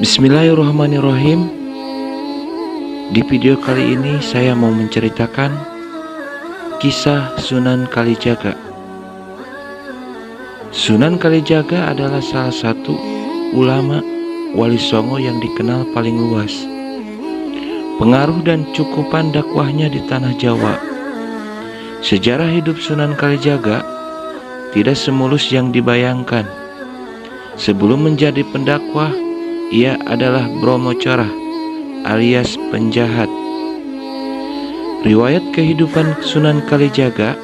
Bismillahirrahmanirrahim. Di video kali ini saya mau menceritakan kisah Sunan Kalijaga. Sunan Kalijaga adalah salah satu ulama Wali Songo yang dikenal paling luas. Pengaruh dan cukupan dakwahnya di tanah Jawa. Sejarah hidup Sunan Kalijaga tidak semulus yang dibayangkan. Sebelum menjadi pendakwah, ia adalah bromocorah alias penjahat. Riwayat kehidupan Sunan Kalijaga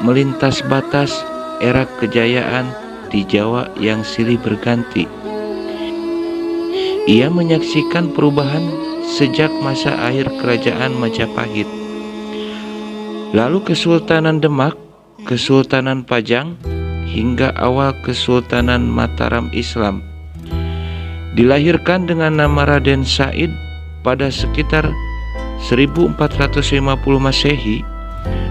melintas batas era kejayaan di Jawa yang silih berganti. Ia menyaksikan perubahan sejak masa akhir kerajaan Majapahit, lalu Kesultanan Demak, Kesultanan Pajang, hingga awal Kesultanan Mataram Islam. Dilahirkan dengan nama Raden Said pada sekitar 1450 Masehi,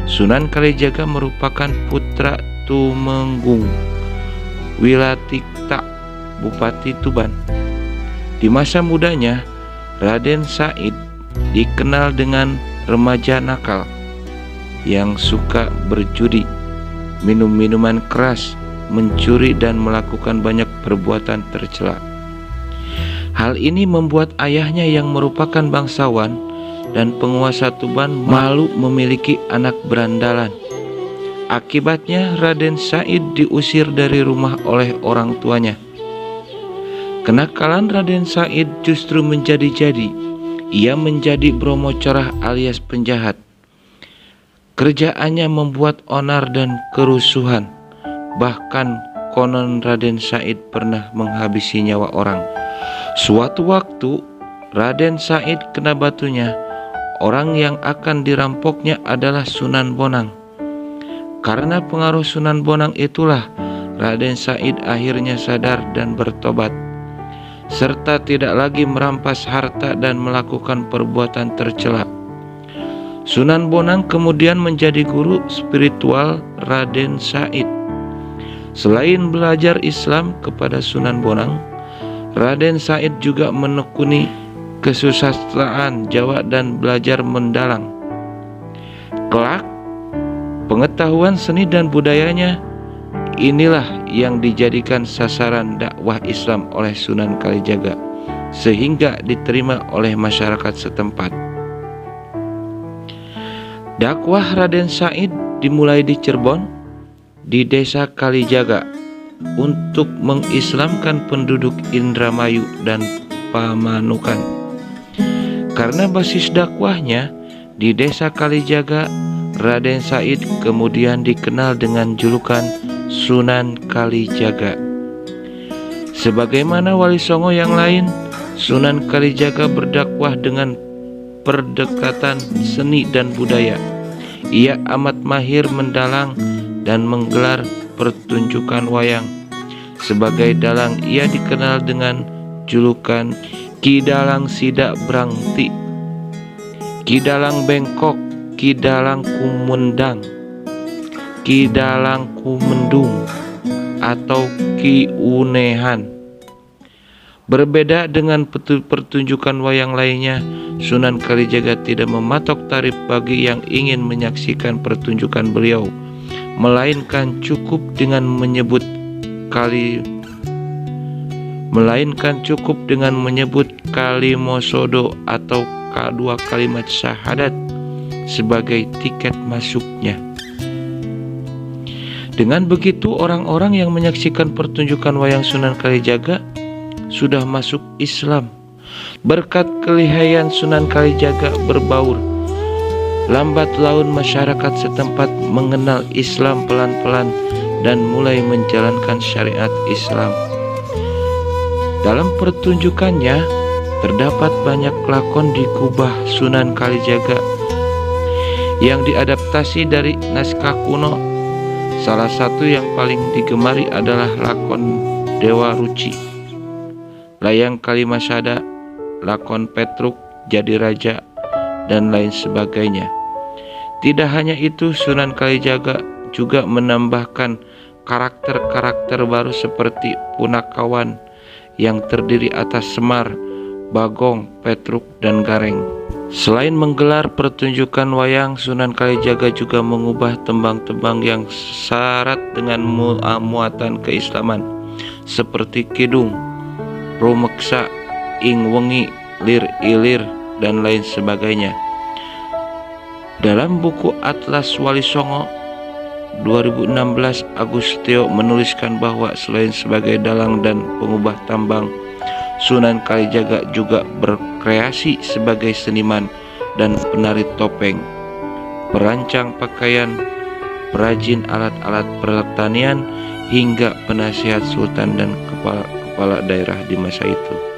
Sunan Kalijaga merupakan putra Tumenggung Wilatikta, Bupati Tuban. Di masa mudanya, Raden Said dikenal dengan remaja nakal yang suka berjudi, minum minuman keras, mencuri, dan melakukan banyak perbuatan tercela. Hal ini membuat ayahnya yang merupakan bangsawan dan penguasa Tuban malu memiliki anak berandalan. Akibatnya Raden Said diusir dari rumah oleh orang tuanya. Kenakalan Raden Said justru menjadi-jadi. Ia menjadi bromocorah alias penjahat. Kerjaannya membuat onar dan kerusuhan. Bahkan konon Raden Said pernah menghabisi nyawa orang. Suatu waktu Raden Said kena batunya. Orang yang akan dirampoknya adalah Sunan Bonang. Karena pengaruh Sunan Bonang itulah Raden Said akhirnya sadar dan bertobat, serta tidak lagi merampas harta dan melakukan perbuatan tercela. Sunan Bonang kemudian menjadi guru spiritual Raden Said. Selain belajar Islam kepada Sunan Bonang, Raden Said juga menekuni kesusastraan Jawa dan belajar mendalang. Kelak, pengetahuan seni dan budayanya inilah yang dijadikan sasaran dakwah Islam oleh Sunan Kalijaga, sehingga diterima oleh masyarakat setempat. Dakwah Raden Said dimulai di Cirebon, di desa Kalijaga, untuk mengislamkan penduduk Indramayu dan Pamanukan. Karena basis dakwahnya di desa Kalijaga, Raden Said kemudian dikenal dengan julukan Sunan Kalijaga. Sebagaimana Wali Songo yang lain, Sunan Kalijaga berdakwah dengan pendekatan seni dan budaya. Ia amat mahir mendalang dan menggelar pertunjukan wayang. Sebagai dalang, ia dikenal dengan julukan Ki Dalang Sidak Brangti, Ki Dalang Bengkok, Ki Dalang Kumendang, Ki Dalang Kumendung, atau Ki Unehan. Berbeda dengan pertunjukan wayang lainnya, Sunan Kalijaga tidak mematok tarif bagi yang ingin menyaksikan pertunjukan beliau, melainkan cukup dengan menyebut kalimosodo atau dua kalimat syahadat sebagai tiket masuknya. Dengan begitu, orang-orang yang menyaksikan pertunjukan wayang Sunan Kalijaga sudah masuk Islam. Berkat kelihayan Sunan Kalijaga berbaur, lambat laun masyarakat setempat mengenal Islam pelan-pelan dan mulai menjalankan syariat Islam. Dalam pertunjukannya terdapat banyak lakon di kubah Sunan Kalijaga yang diadaptasi dari naskah kuno. Salah satu yang paling digemari adalah lakon Dewa Ruci, Layang Kalimasada, lakon Petruk Jadi Raja, dan lain sebagainya. Tidak hanya itu, Sunan Kalijaga juga menambahkan karakter-karakter baru seperti Punakawan yang terdiri atas Semar, Bagong, Petruk, dan Gareng. Selain menggelar pertunjukan wayang, Sunan Kalijaga juga mengubah tembang-tembang yang syarat dengan muatan keislaman seperti kidung, rumeksa, ing wengi, lir ilir, dan lain sebagainya. Dalam buku Atlas Wali Songo 2016, Agus Teo menuliskan bahwa selain sebagai dalang dan pengubah tambang, Sunan Kalijaga juga berkreasi sebagai seniman dan penari topeng, perancang pakaian, perajin alat-alat pertanian, hingga penasihat sultan dan kepala daerah di masa itu.